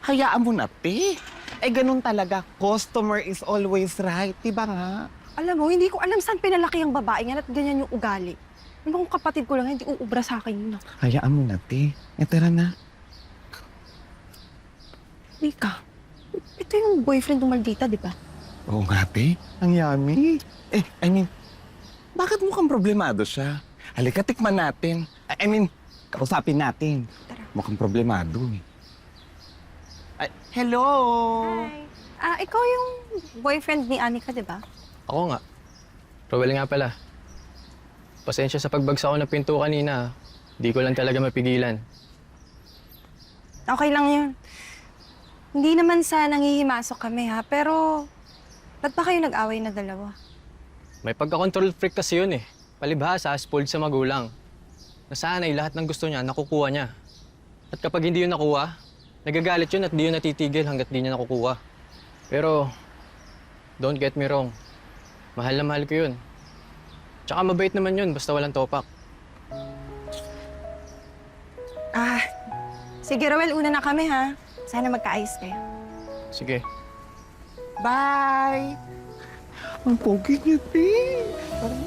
Hayaan mo na, te. Eh, ganun talaga. Customer is always right. Diba nga? Alam mo, hindi ko alam saan pinalaki ang babae yan at ganyan yung ugali. Ano kung kapatid ko lang, hindi uubra sa akin yun. Hayaan mo na, te. Eh, tara na. Mika, ito yung boyfriend ng Maldita, di ba? Oo nga, te. Ang yummy. Bakit mukhang problemado siya? Halika, tikman natin. Kausapin natin. Tara. Mukhang problemado eh. Ay, hello! Hi. Ikaw yung boyfriend ni Anika, di ba? Ako nga. Rowel nga pala. Pasensya sa pagbagsak ko ng pinto kanina. Di ko lang talaga mapigilan. Okay lang yun. Hindi naman sa nangihimasok kami, ha? Pero, ba't ba kayo nag-away na dalawa? May pagka-control freak kasi yun eh. Palibhasa, spoiled sa magulang. Nasanay lahat ng gusto niya, nakukuha niya. At kapag hindi yun nakuha, nagagalit yun at di yun natitigil hanggat di niya nakukuha. Pero, don't get me wrong. Mahal na mahal ko yun. Tsaka mabait naman yun, basta walang topak. Sige, Roel, una na kami, ha? Sana magkaayos kayo. Sige. Bye! Ang pogi niya, te. Parang